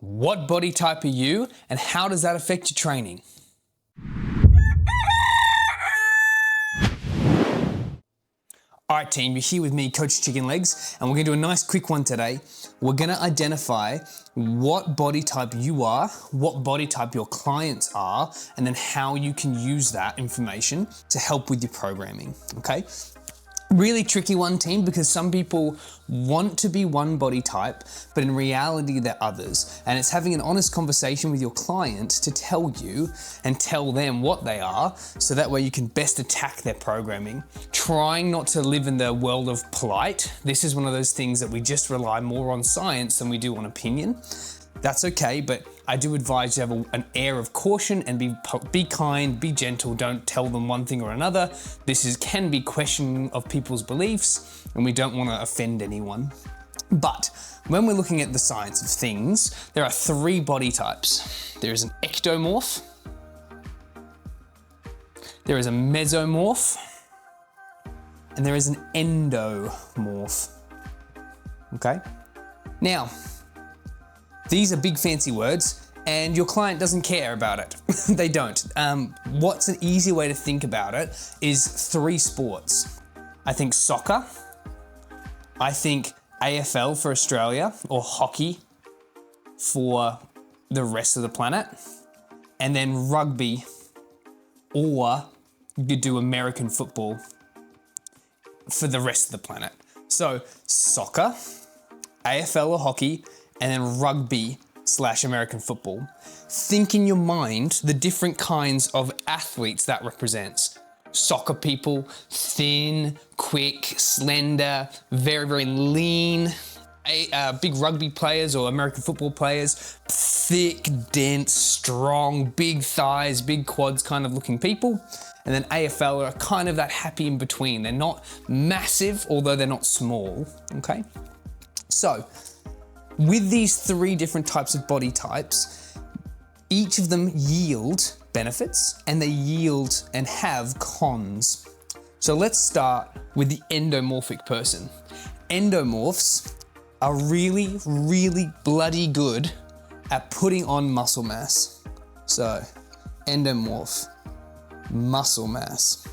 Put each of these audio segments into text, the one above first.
What body type are you, and how does that affect your training? All right, team, you're here with me, Coach Chicken Legs, and we're gonna do a nice quick one today. We're gonna identify what body type you are, what body type your clients are, and then how you can use that information to help with your programming, okay? Really tricky one, team, because some people want to be one body type, but in reality they're others. And it's having an honest conversation with your client to tell you and tell them what they are, so that way you can best attack their programming. Trying not to live in the world of polite. This is one of those things that we just rely more on science than we do on opinion. That's okay, but I do advise you to have an air of caution and be kind, be gentle, don't tell them one thing or another. This can be questioning of people's beliefs, and we don't want to offend anyone. But when we're looking at the science of things, there are three body types. There is an ectomorph, there is a mesomorph, and there is an endomorph, okay? Now, these are big fancy words, and your client doesn't care about it. They don't. What's an easy way to think about it is three sports. I think soccer, I think AFL for Australia, or hockey for the rest of the planet, and then rugby, or you could do American football for the rest of the planet. So soccer, AFL or hockey, and then rugby/American football. Think in your mind the different kinds of athletes that represents. Soccer people, thin, quick, slender, very, very lean. Big rugby players or American football players, thick, dense, strong, big thighs, big quads kind of looking people. And then AFL are kind of that happy in between. They're not massive, although they're not small, okay? So, with these three different types of body types, each of them yield benefits and they yield and have cons. So let's start with the endomorphic person. Endomorphs are really, really bloody good at putting on muscle mass. So, endomorph, muscle mass.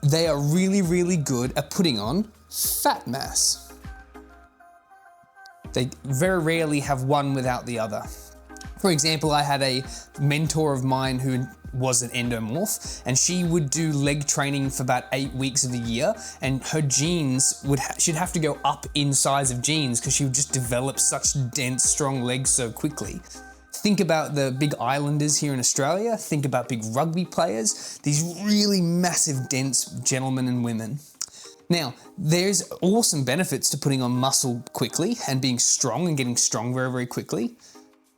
They are really, really good at putting on fat mass. They very rarely have one without the other. For example, I had a mentor of mine who was an endomorph, and she would do leg training for about 8 weeks of the year, and her genes she'd have to go up in size of genes because she would just develop such dense, strong legs so quickly. Think about the big islanders here in Australia, think about big rugby players, these really massive, dense gentlemen and women. Now, there's awesome benefits to putting on muscle quickly and being strong and getting strong very, very quickly.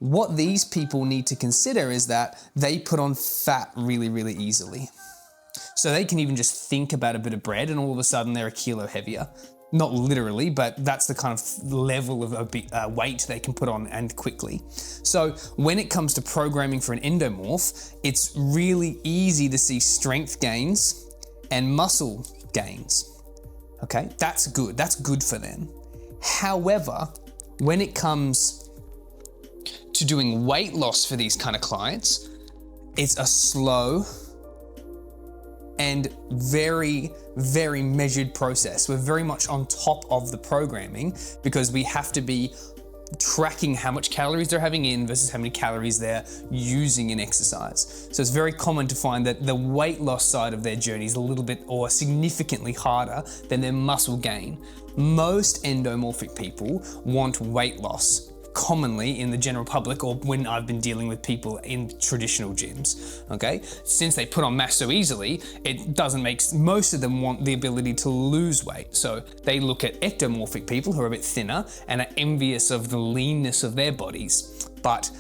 What these people need to consider is that they put on fat really, really easily. So they can even just think about a bit of bread and all of a sudden they're a kilo heavier. Not literally, but that's the kind of level of weight they can put on and quickly. So when it comes to programming for an endomorph, it's really easy to see strength gains and muscle gains. Okay, that's good for them. However, when it comes to doing weight loss for these kind of clients, it's a slow and very, very measured process. We're very much on top of the programming because we have to be tracking how much calories they're having in versus how many calories they're using in exercise. So it's very common to find that the weight loss side of their journey is a little bit or significantly harder than their muscle gain. Most endomorphic people want weight loss, commonly in the general public or when I've been dealing with people in traditional gyms, okay? Since they put on mass so easily, it doesn't make, most of them want the ability to lose weight. So they look at ectomorphic people who are a bit thinner and are envious of the leanness of their bodies. But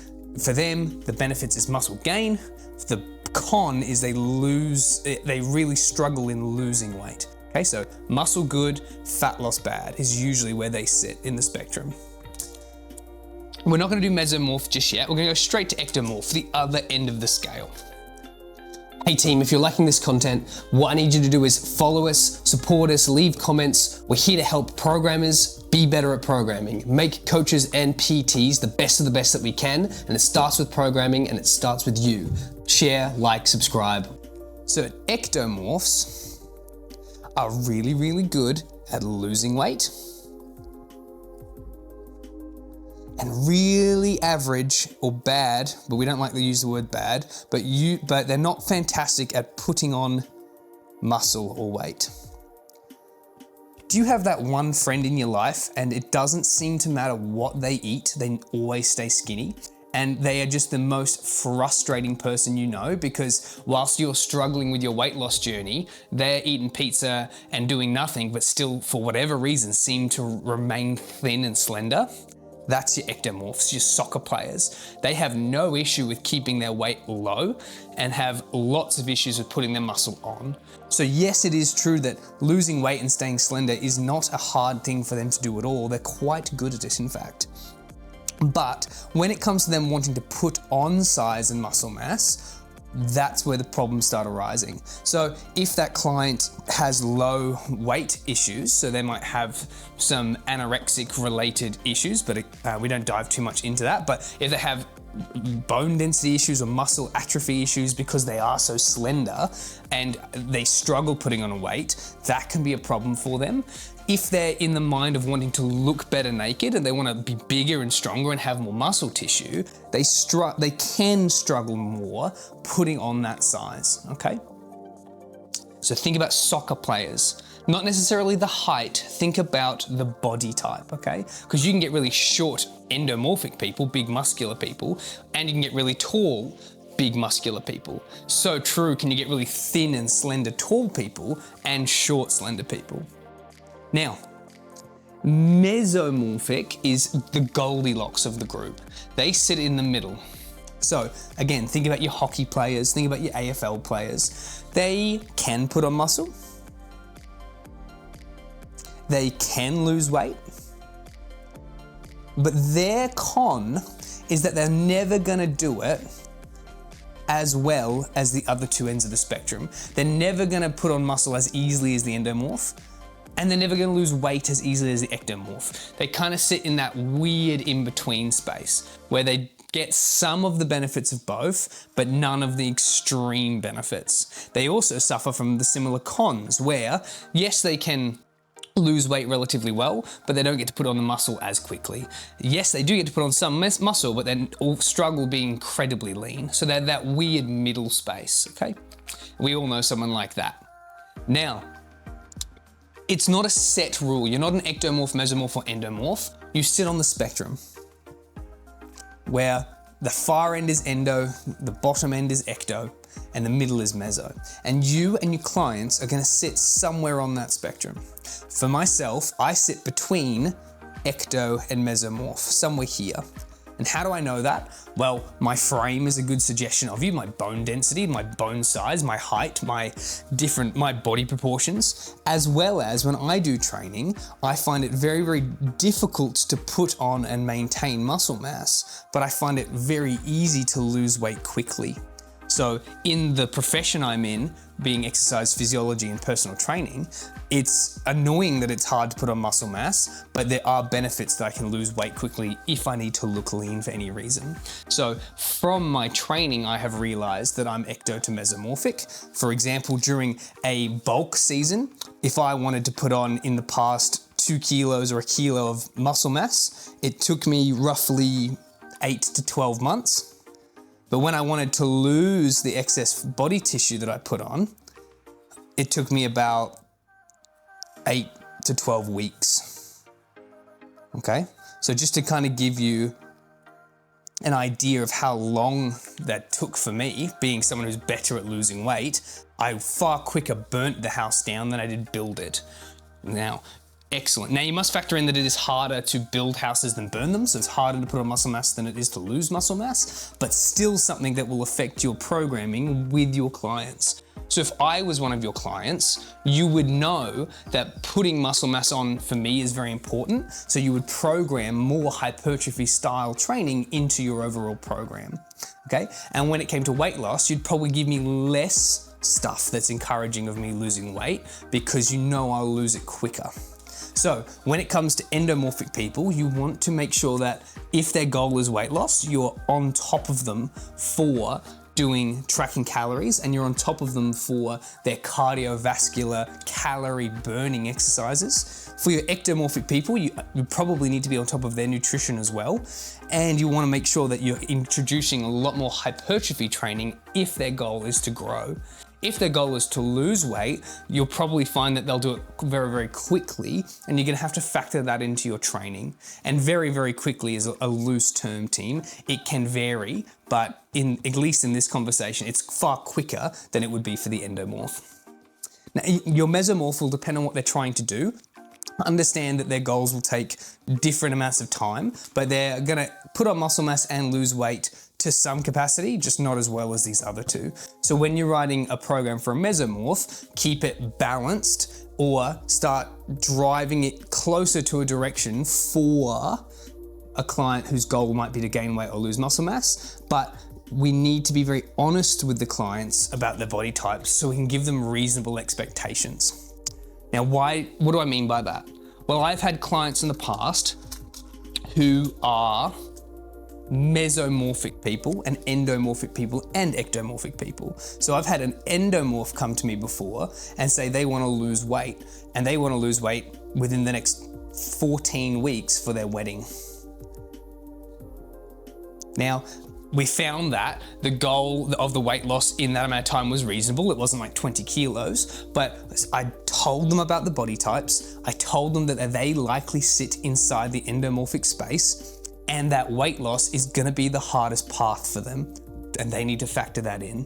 for them, the benefits is muscle gain. The con is they really struggle in losing weight. Okay, so muscle good, fat loss bad is usually where they sit in the spectrum. We're not going to do mesomorph just yet. We're going to go straight to ectomorph, the other end of the scale. Hey team, if you're liking this content, what I need you to do is follow us, support us, leave comments. We're here to help programmers, be better at programming, make coaches and PTs the best of the best that we can, and it starts with programming and it starts with you. Share, like, subscribe. So ectomorphs are really, really good at losing weight and really average or bad, but we don't like to use the word bad, but they're not fantastic at putting on muscle or weight. Do you have that one friend in your life and it doesn't seem to matter what they eat, they always stay skinny? And they are just the most frustrating person you know, because whilst you're struggling with your weight loss journey, they're eating pizza and doing nothing, but still, for whatever reason, seem to remain thin and slender. That's your ectomorphs, your soccer players. They have no issue with keeping their weight low and have lots of issues with putting their muscle on. So yes, it is true that losing weight and staying slender is not a hard thing for them to do at all. They're quite good at it, in fact. But when it comes to them wanting to put on size and muscle mass, that's where the problems start arising. So if that client has low weight issues, so they might have some anorexic related issues, but we don't dive too much into that. But if they have bone density issues or muscle atrophy issues because they are so slender and they struggle putting on weight, that can be a problem for them. If they're in the mind of wanting to look better naked and they want to be bigger and stronger and have more muscle tissue, they can struggle more putting on that size, okay? So think about soccer players. Not necessarily the height, think about the body type, okay? Because you can get really short endomorphic people, big muscular people, and you can get really tall, big muscular people. So true, can you get really thin and slender tall people and short slender people? Now, mesomorphic is the Goldilocks of the group. They sit in the middle. So again, think about your hockey players, think about your AFL players. They can put on muscle. They can lose weight. But their con is that they're never gonna do it as well as the other two ends of the spectrum. They're never gonna put on muscle as easily as the endomorph, and they're never gonna lose weight as easily as the ectomorph. They kind of sit in that weird in-between space where they get some of the benefits of both, but none of the extreme benefits. They also suffer from the similar cons where, yes, they can lose weight relatively well, but they don't get to put on the muscle as quickly. Yes, they do get to put on some muscle, but then all struggle being incredibly lean. So they're that weird middle space, okay? We all know someone like that. Now, it's not a set rule. You're not an ectomorph, mesomorph, or endomorph. You sit on the spectrum where the far end is endo, the bottom end is ecto, and the middle is meso. And you and your clients are gonna sit somewhere on that spectrum. For myself, I sit between ecto and mesomorph, somewhere here. And how do I know that? Well, my frame is a good suggestion of you, my bone density, my bone size, my height, my body proportions, as well as when I do training, I find it very, very difficult to put on and maintain muscle mass, but I find it very easy to lose weight quickly. So in the profession I'm in, being exercise physiology and personal training, it's annoying that it's hard to put on muscle mass, but there are benefits that I can lose weight quickly if I need to look lean for any reason. So from my training, I have realized that I'm ecto to mesomorphic. For example, during a bulk season, if I wanted to put on in the past 2 kilos or 1 kilo of muscle mass, it took me roughly 8 to 12 months. But when I wanted to lose the excess body tissue that I put on, it took me about 8 to 12 weeks. Okay? So just to kind of give you an idea of how long that took for me, being someone who's better at losing weight, I far quicker burnt the house down than I did build it. Now, excellent. Now you must factor in that it is harder to build houses than burn them, so it's harder to put on muscle mass than it is to lose muscle mass, but still something that will affect your programming with your clients. So if I was one of your clients, you would know that putting muscle mass on for me is very important, so you would program more hypertrophy style training into your overall program, okay? And when it came to weight loss, you'd probably give me less stuff that's encouraging of me losing weight because you know I'll lose it quicker. So when it comes to endomorphic people, you want to make sure that if their goal is weight loss, you're on top of them for doing tracking calories, and you're on top of them for their cardiovascular calorie burning exercises. For your ectomorphic people, you probably need to be on top of their nutrition as well. And you want to make sure that you're introducing a lot more hypertrophy training if their goal is to grow. If their goal is to lose weight, you'll probably find that they'll do it very, very quickly, and you're gonna have to factor that into your training. And very, very quickly is a loose term, team. It can vary, but at least in this conversation, it's far quicker than it would be for the endomorph. Now, your mesomorph will depend on what they're trying to do. Understand that their goals will take different amounts of time, but they're gonna put on muscle mass and lose weight to some capacity, just not as well as these other two. So when you're writing a program for a mesomorph, keep it balanced or start driving it closer to a direction for a client whose goal might be to gain weight or lose muscle mass. But we need to be very honest with the clients about their body types so we can give them reasonable expectations. Now, what do I mean by that? Well, I've had clients in the past who are mesomorphic people and endomorphic people and ectomorphic people. So I've had an endomorph come to me before and say they want to lose weight, and they want to lose weight within the next 14 weeks for their wedding. Now, we found that the goal of the weight loss in that amount of time was reasonable. It wasn't like 20 kilos, but I told them about the body types. I told them that they likely sit inside the endomorphic space, and that weight loss is gonna be the hardest path for them, and they need to factor that in.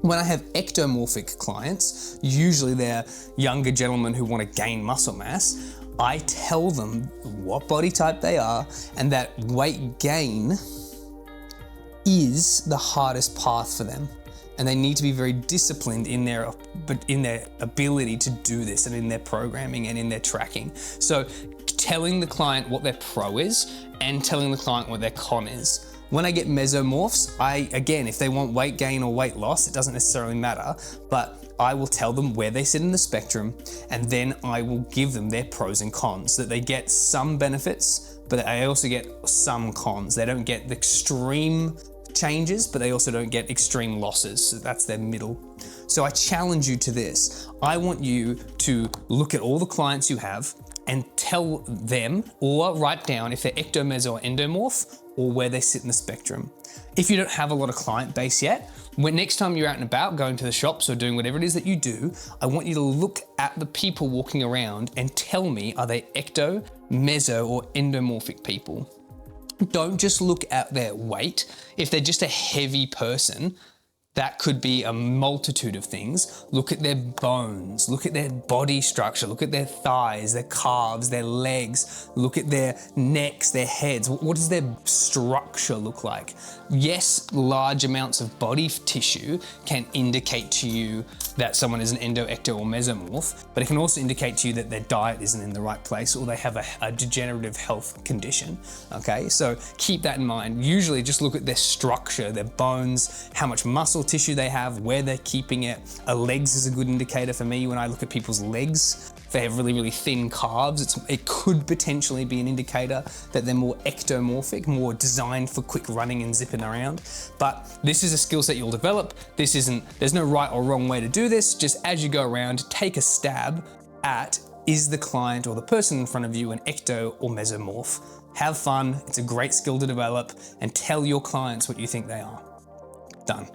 When I have ectomorphic clients, usually they're younger gentlemen who want to gain muscle mass, I tell them what body type they are and that weight gain is the hardest path for them. And they need to be very disciplined in their ability to do this, and in their programming and in their tracking. So telling the client what their pro is and telling the client what their con is. When I get mesomorphs, again, if they want weight gain or weight loss, it doesn't necessarily matter, but I will tell them where they sit in the spectrum, and then I will give them their pros and cons, that they get some benefits, but I also get some cons. They don't get the extreme changes, but they also don't get extreme losses. So that's their middle. So I challenge you to this. I want you to look at all the clients you have and tell them, or write down if they're ecto, meso, or endomorph, or where they sit in the spectrum. If you don't have a lot of client base yet, next time you're out and about, going to the shops or doing whatever it is that you do, I want you to look at the people walking around and tell me, are they ecto, meso, or endomorphic people? Don't just look at their weight. If they're just a heavy person, that could be a multitude of things. Look at their bones, look at their body structure, look at their thighs, their calves, their legs, look at their necks, their heads. What does their structure look like? Yes, large amounts of body tissue can indicate to you that someone is an endo, ecto, or mesomorph, but it can also indicate to you that their diet isn't in the right place, or they have a degenerative health condition, okay? So keep that in mind. Usually just look at their structure, their bones, how much muscle tissue they have, where they're keeping it. Legs is a good indicator for me when I look at people's legs. If they have really, really thin calves, it could potentially be an indicator that they're more ectomorphic, more designed for quick running and zipping around. But this is a skill set you'll develop. There's no right or wrong way to do this. Just as you go around, take a stab at, is the client or the person in front of you an ecto or mesomorph? Have fun, it's a great skill to develop, and tell your clients what you think they are. Done.